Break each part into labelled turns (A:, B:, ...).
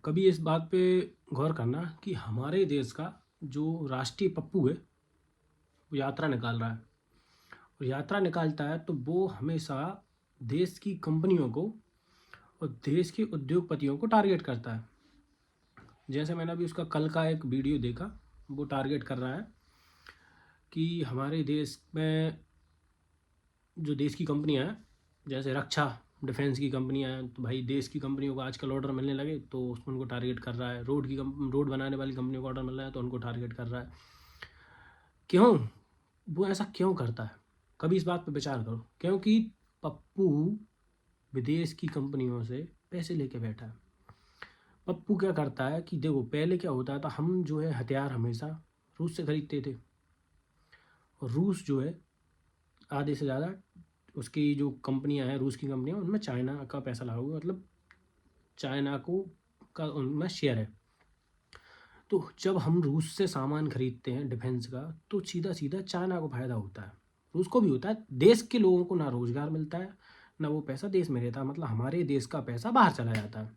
A: कभी इस बात पे गौर करना कि हमारे देश का जो राष्ट्रीय पप्पू है वो यात्रा निकाल रहा है। और यात्रा निकालता है तो वो हमेशा देश की कंपनियों को और देश के उद्योगपतियों को टारगेट करता है। जैसे मैंने अभी उसका कल का एक वीडियो देखा, वो टारगेट कर रहा है कि हमारे देश में जो देश की कंपनियां हैं, जैसे रक्षा डिफेंस की कंपनियां हैं, तो भाई देश की कंपनियों को आजकल ऑर्डर मिलने लगे तो उसको उनको टारगेट कर रहा है। रोड बनाने वाली कंपनियों को ऑर्डर मिल रहा है तो उनको टारगेट कर रहा है। क्यों? वो ऐसा क्यों करता है? कभी इस बात पे विचार करो। क्योंकि पप्पू विदेश की कंपनियों से पैसे लेके बैठा है। पप्पू क्या करता है कि देखो, पहले क्या होता था, हम जो है हथियार हमेशा रूस से खरीदते थे। और रूस जो है आधे से ज़्यादा उसकी जो कंपनियां हैं, रूस की कंपनियां, उनमें चाइना का पैसा लगा हुआ, मतलब चाइना को का उनमें शेयर है। तो जब हम रूस से सामान खरीदते हैं डिफेंस का, तो सीधा सीधा चाइना को फायदा होता है, रूस को भी होता है। देश के लोगों को ना रोजगार मिलता है, ना वो पैसा देश में रहता है, मतलब हमारे देश का पैसा बाहर चला जाता है।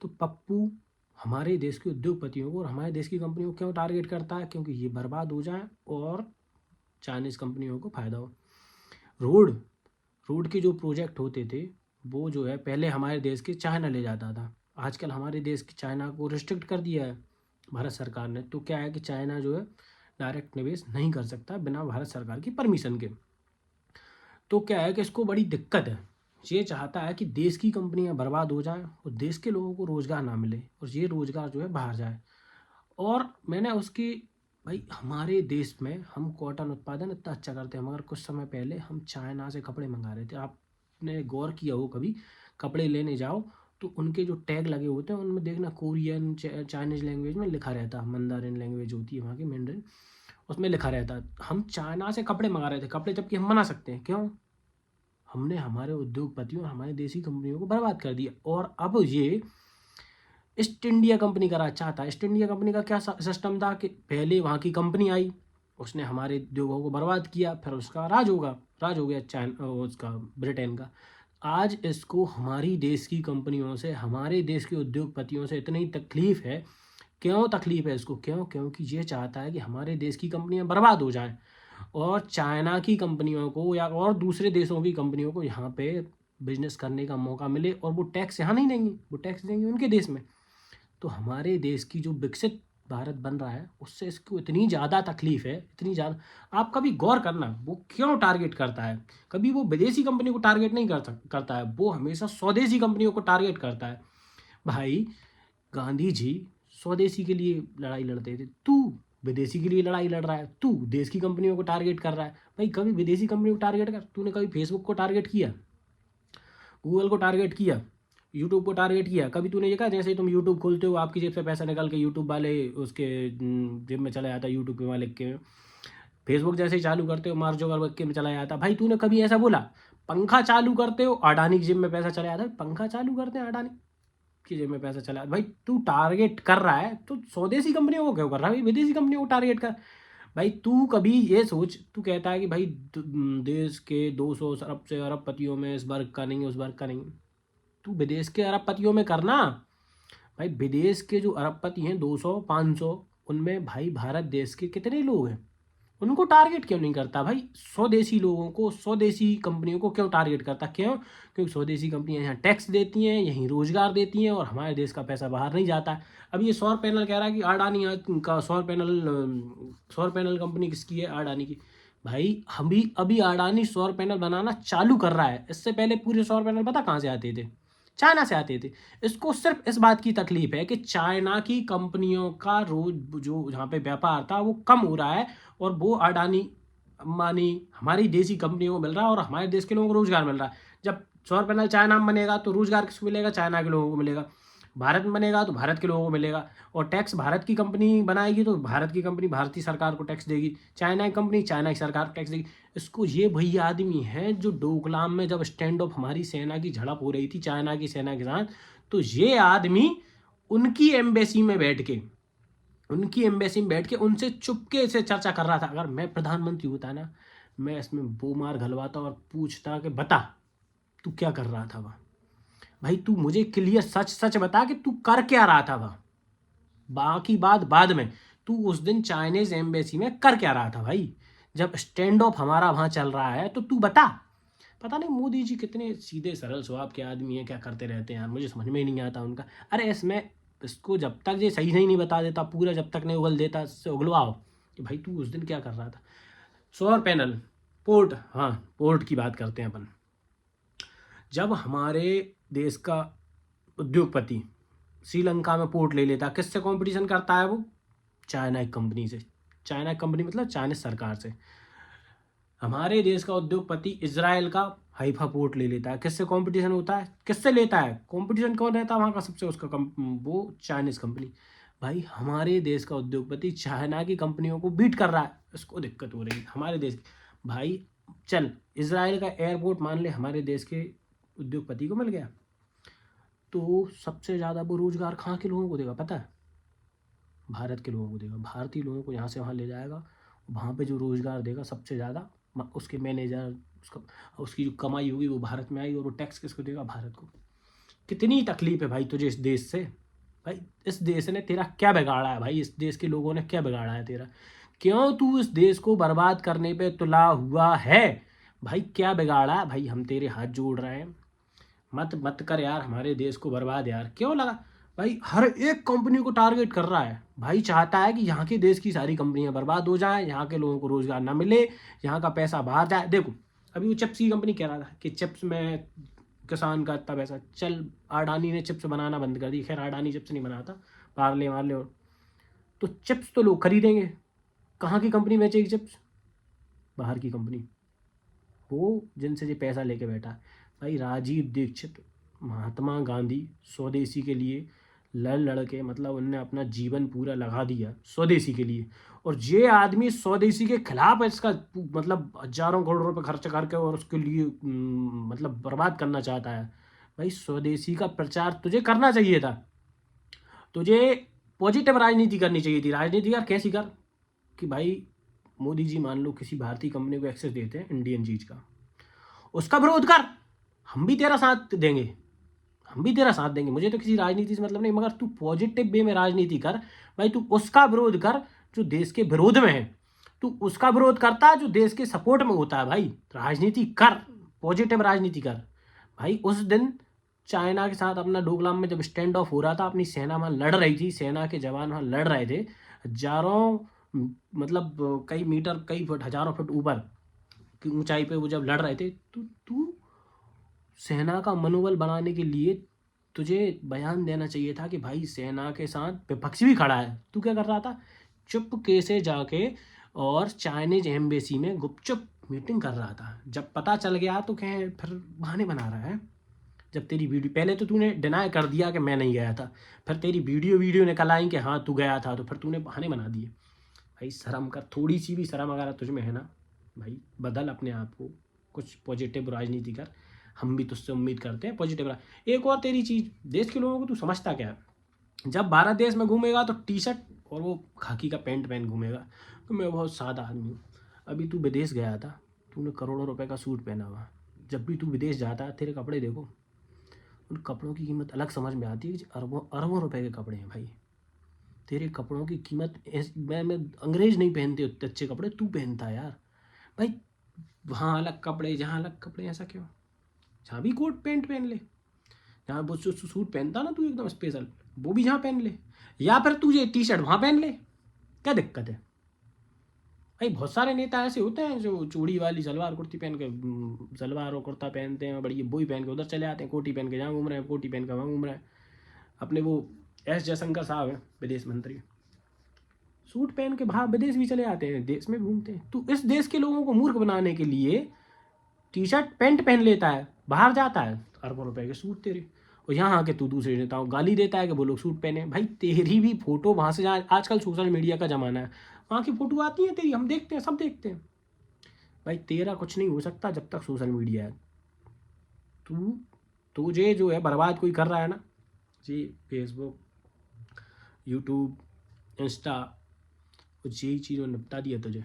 A: तो पप्पू हमारे देश के उद्योगपतियों को और हमारे देश की कंपनियों को क्यों टारगेट करता है? क्योंकि ये बर्बाद हो जाए और चाइनीज कंपनियों को फायदा हो। रोड रोड के जो प्रोजेक्ट होते थे, वो जो है पहले हमारे देश के चाइना ले जाता था। आजकल हमारे देश की चाइना को रिस्ट्रिक्ट कर दिया है भारत सरकार ने। तो क्या है कि चाइना जो है डायरेक्ट निवेश नहीं कर सकता बिना भारत सरकार की परमिशन के। तो क्या है कि इसको बड़ी दिक्कत है। ये चाहता है कि देश की कंपनियां बर्बाद हो जाएं और देश के लोगों को रोजगार ना मिले और ये रोजगार जो है बाहर जाए। और मैंने उसकी, भाई हमारे देश में हम कॉटन उत्पादन इतना अच्छा करते हैं, मगर कुछ समय पहले हम चाइना से कपड़े मंगा रहे थे। आपने गौर किया हो, कभी कपड़े लेने जाओ तो उनके जो टैग लगे होते हैं उनमें देखना कोरियन चाइनीज लैंग्वेज में लिखा रहता है, मंदारिन लैंग्वेज होती है वहाँ की, मैंडरिन, उसमें लिखा रहता है। हम चाइना से कपड़े मंगा रहे थे, कपड़े जबकि हम बना सकते हैं। क्यों? हमने हमारे उद्योगपतियों और हमारे देसी कंपनियों को बर्बाद कर दिया। और अब ये ईस्ट इंडिया कंपनी करा चाहता है। ईस्ट इंडिया कंपनी का क्या सिस्टम था कि पहले वहाँ की कंपनी आई, उसने हमारे उद्योगों को बर्बाद किया, फिर उसका राज हो गया चाइना, उसका ब्रिटेन का। आज इसको हमारी देश की कंपनियों से, हमारे देश के उद्योगपतियों से इतनी तकलीफ है। क्यों तकलीफ है इसको? क्योंकि ये चाहता है कि हमारे देश की कंपनियां बर्बाद हो जाएं और चाइना की कंपनियों को या और दूसरे देशों की कंपनियों को यहाँ पे बिजनेस करने का मौका मिले, और वो टैक्स यहाँ नहीं देंगी, वो टैक्स देंगे उनके देश में। तो हमारे देश की जो विकसित भारत बन रहा है उससे इसको इतनी ज़्यादा तकलीफ है, इतनी ज़्यादा। आप कभी गौर करना वो क्यों टारगेट करता है। कभी वो विदेशी कंपनी को टारगेट नहीं करता है, वो हमेशा स्वदेशी कंपनियों को टारगेट करता है। भाई गांधी जी स्वदेशी के लिए लड़ाई लड़ते थे, तू विदेशी के लिए लड़ाई लड़ रहा है, तू देश की कंपनियों को टारगेट कर रहा है। भाई कभी विदेशी कंपनी को टारगेट कर। तूने कभी फेसबुक को टारगेट किया, गूगल को टारगेट किया, यूट्यूब को टारगेट किया? कभी तूने ये कहा जैसे ही तुम यूट्यूब खोलते हो आपकी जेब से पैसा निकल के यूट्यूब वाले उसके जेब में चला जाता है, यूट्यूब के मालिक के। फेसबुक जैसे ही चालू करते हो मार्क जुकरबर्ग के में चला जाता। भाई तूने कभी ऐसा बोला? पंखा चालू करते हो अडानी की जेब में पैसा चला जाता है, पंखा चालू करते हैं अडानी की जेब में पैसा चला। भाई तू टारगेट कर रहा है तो स्वदेशी कंपनियों को क्यों कर रहा है? भाई विदेशी कंपनियों को टारगेट कर। भाई तू कभी ये सोच, तू कहता है कि भाई देश के 200 अरब से अरबपतियों में इस वर्ग का नहीं, उस वर्ग का नहीं। तू विदेश के अरबपतियों में करना। भाई विदेश के जो अरबपति हैं 200 500, उनमें भाई भारत देश के कितने लोग हैं? उनको टारगेट क्यों नहीं करता? भाई स्वदेशी लोगों को, स्वदेशी कंपनियों को क्यों टारगेट करता? क्यों? क्योंकि स्वदेशी कंपनियां यहाँ टैक्स देती हैं, यहीं रोजगार देती हैं और हमारे देश का पैसा बाहर नहीं जाता है। अब ये सौर पैनल कह रहा है कि अडानी का सौर पैनल कंपनी किसकी है? अडानी की। भाई हम भी अभी अडानी सौर पैनल बनाना चालू कर रहा है। इससे पहले पूरे सौर पैनल पता कहाँ से आते थे? चाइना से आते थे। इसको सिर्फ इस बात की तकलीफ है कि चाइना की कंपनियों का रोज जो जहाँ पे व्यापार था वो कम हो रहा है, और वो अडानी अंबानी हमारी देसी कंपनियों को मिल रहा है और हमारे देश के लोगों को रोजगार मिल रहा है। जब सौर पैनल चाइना में बनेगा तो रोजगार किसको मिलेगा? चाइना के लोगों को मिलेगा। भारत में बनेगा तो भारत के लोगों को मिलेगा। और टैक्स भारत की कंपनी बनाएगी तो भारत की कंपनी भारतीय सरकार को टैक्स देगी, चाइना की कंपनी चाइना की सरकार को टैक्स देगी। इसको ये वही आदमी है जो डोकलाम में जब स्टैंड ऑफ हमारी सेना की झड़प हो रही थी चाइना की सेना के साथ, तो ये आदमी उनकी एम्बेसी में बैठ के उनसे चुपके से चर्चा कर रहा था। अगर मैं प्रधानमंत्री होता ना, मैं इसमें बोमार घलवाता और पूछता कि बता तू क्या कर रहा था वहाँ। भाई तू मुझे क्लियर सच सच बता कि तू कर क्या रहा था वहाँ, बाकी बात बाद में। तू उस दिन चाइनीज एम्बेसी में कर क्या रहा था भाई, जब स्टैंड ऑफ हमारा वहाँ चल रहा है तो तू बता। पता नहीं मोदी जी कितने सीधे सरल स्वभाव के आदमी हैं, क्या करते रहते हैं यार, मुझे समझ में ही नहीं आता उनका। अरे इसमें इसको जब तक ये सही नहीं बता देता पूरा, जब तक नहीं उगल देता, इससे उगलवाओ कि भाई तू उस दिन क्या कर रहा था। सौर पैनल, पोर्ट, हाँ पोर्ट की बात करते हैं अपन। जब हमारे देश का उद्योगपति श्रीलंका में पोर्ट ले लेता, किससे कंपटीशन करता है वो? चाइना एक कंपनी से। चाइना कंपनी मतलब चाइनीज सरकार से। हमारे देश का उद्योगपति इजराइल का हाइफा पोर्ट ले लेता है, किससे कंपटीशन होता है? किससे लेता है कंपटीशन? कौन रहता है वहाँ का सबसे? उसका वो चाइनीज कंपनी। भाई हमारे देश का उद्योगपति चाइना की कंपनियों को बीट कर रहा है, इसको दिक्कत हो रही है हमारे देश की। भाई चल इजराइल का एयरपोर्ट मान ले हमारे देश के उद्योगपति को मिल गया, तो सबसे ज़्यादा वो रोजगार कहाँ के लोगों को देगा पता है? भारत के लोगों को देगा। भारतीय लोगों को यहाँ से वहाँ ले जाएगा, वहाँ पे जो रोजगार देगा सबसे ज़्यादा उसके मैनेजर, उसका उसकी जो कमाई होगी वो भारत में आई, और वो टैक्स किसको देगा? भारत को। कितनी तकलीफ है भाई तुझे इस देश से? भाई इस देश ने तेरा क्या बिगाड़ा है? भाई इस देश के लोगों ने क्या बिगाड़ा है तेरा? क्यों तू इस देश को बर्बाद करने पे तुला हुआ है? भाई क्या बिगाड़ा है? भाई हम तेरे हाथ जोड़ रहे हैं, मत मत कर यार हमारे देश को बर्बाद यार। क्यों लगा? भाई हर एक कंपनी को टारगेट कर रहा है, भाई चाहता है कि यहाँ के देश की सारी कंपनियां बर्बाद हो जाएं, यहाँ के लोगों को रोजगार ना मिले, यहाँ का पैसा बाहर जाए। देखो अभी वो चिप्स की कंपनी कह रहा था कि चिप्स में किसान का इतना पैसा, चल अडानी ने चिप्स बनाना बंद कर दी, खैर अडानी चिप्स नहीं बनाता, पार्ले वार्ले, और तो चिप्स तो लोग खरीदेंगे। कहाँ की कंपनी बेचेगी चिप्स? बाहर की कंपनी, वो जिनसे ये पैसा लेके बैठा है। भाई राजीव दीक्षित, महात्मा गांधी स्वदेशी के लिए लड़ लड़ के, मतलब उनने अपना जीवन पूरा लगा दिया स्वदेशी के लिए, और ये आदमी स्वदेशी के खिलाफ है, इसका मतलब हजारों करोड़ रुपए खर्च करके और उसके लिए मतलब बर्बाद करना चाहता है। भाई स्वदेशी का प्रचार तुझे करना चाहिए था, तुझे पॉजिटिव राजनीति करनी चाहिए थी। राजनीति यार कैसी कर कि भाई मोदी जी मान लो किसी भारतीय कंपनी को एक्सेस देते हैं इंडियन चीज का, उसका विरोध कर, हम भी तेरा साथ देंगे, हम भी तेरा साथ देंगे, मुझे तो किसी राजनीति से मतलब नहीं, मगर तू पॉजिटिव वे में राजनीति कर। भाई तू उसका विरोध कर जो देश के विरोध में है, तू उसका विरोध करता है जो देश के सपोर्ट में होता है। भाई राजनीति कर, पॉजिटिव राजनीति कर। भाई उस दिन चाइना के साथ अपना डोकलाम में जब स्टैंड ऑफ हो रहा था, अपनी सेना वहां लड़ रही थी, सेना के जवान वहां लड़ रहे थे, हजारों मतलब कई मीटर कई फुट हजारों फुट ऊपर की ऊंचाई पे वो जब लड़ रहे थे, तो तू सेना का मनोबल बनाने के लिए तुझे बयान देना चाहिए था कि भाई सेना के साथ विपक्ष भी खड़ा है। तू क्या कर रहा था? चुपके से जाके और चाइनीज एम्बेसी में गुपचुप मीटिंग कर रहा था। जब पता चल गया तो कहे फिर बहाने बना रहा है। जब तेरी वीडियो, पहले तो तूने डिनाई कर दिया कि मैं नहीं गया था, फिर तेरी वीडियो निकल आई कि हाँ तू गया था, तो फिर तूने बहाने बना दिए। भाई शर्म कर, थोड़ी सी भी शर्म अगर तुझ में है ना भाई, बदल अपने आप को, कुछ पॉजिटिव राजनीति कर। हम भी तुझसे उम्मीद करते हैं पॉजिटिव। एक और तेरी चीज़, देश के लोगों को तू समझता क्या है? जब भारत देश में घूमेगा तो टी शर्ट और वो खाकी का पैंट पहन घूमेगा, तो मैं बहुत सादा आदमी हूँ। अभी तू विदेश गया था, तूने करोड़ों रुपए का सूट पहना हुआ। जब भी तू विदेश जाता है तेरे कपड़े देखो, उन कपड़ों की कीमत अलग समझ में आती है कि अरबों अरबों रुपए के कपड़े हैं भाई। तेरे कपड़ों की कीमत मैं अंग्रेज नहीं पहनते उतने अच्छे कपड़े, तू पहनता है यार। भाई वहाँ अलग कपड़े, जहाँ अलग कपड़े, ऐसा क्यों? जहाँ भी कोट पैंट पहन ले, जहाँ वो सूट पहनता ना तू एकदम स्पेशल, वो भी जहाँ पहन ले, या फिर तुझे टी शर्ट वहाँ पहन ले, क्या दिक्कत है? भाई बहुत सारे नेता ऐसे होते हैं जो चूड़ी वाली सलवार कुर्ती पहन के, सलवार और कुर्ता पहनते हैं बढ़िया, वही पहन के उधर चले आते हैं, कोटी पहन के जहाँ घूम रहे हैं, कोटी पहन के वहाँ घूम रहे हैं। अपने वो एस जयशंकर साहब हैं विदेश मंत्री, सूट पहन के बाहर विदेश भी चले आते हैं, देश में घूमते हैं। तो इस देश के लोगों को मूर्ख बनाने के लिए टी शर्ट पैंट पहन लेता है, बाहर जाता है, अरबों रुपए के सूट तेरे, और यहाँ आके तू दूसरे नेताओं को गाली देता है कि वो लोग सूट पहने। भाई तेरी भी फोटो वहाँ से, जहाँ आजकल सोशल मीडिया का ज़माना है, वहाँ की फोटो आती है तेरी, हम देखते हैं, सब देखते हैं। भाई तेरा कुछ नहीं हो सकता जब तक सोशल मीडिया है। तू तुझे जो है बर्बाद कोई कर रहा है ना जी, फेसबुक, यूट्यूब, इंस्टा, कुछ यही चीज़ों ने निपटा दिया तुझे।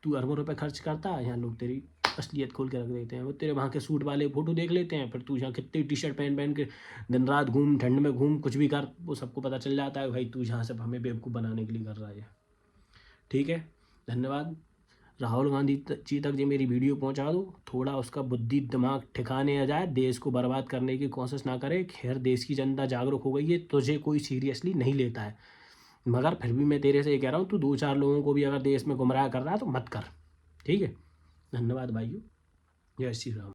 A: तू अरबों रुपए खर्च करता है, यहाँ लोग तेरी असलियत खोल के रख देते हैं। वो तेरे वहाँ के सूट वाले फ़ोटो देख लेते हैं, फिर तू जहाँ कितनी टी शर्ट पहन पहन के दिन रात घूम, ठंड में घूम, कुछ भी कर, वो सबको पता चल जाता है भाई तू जहाँ से हमें बेवकूफ़ बनाने के लिए कर रहा है। ठीक है, धन्यवाद। राहुल गांधी जी तक जो मेरी वीडियो पहुंचा दो, थोड़ा उसका बुद्धि दिमाग ठिकाने आ जाए, देश को बर्बाद करने की कोशिश ना करे। खैर देश की जनता जागरूक हो गई है, तुझे कोई सीरियसली नहीं लेता है, मगर फिर भी मैं तेरे से ये कह रहा हूँ, तू 2-4 लोगों को भी अगर देश में गुमराह कर रहा है तो मत कर। ठीक है, धन्यवाद भाइयों, जय श्री राम।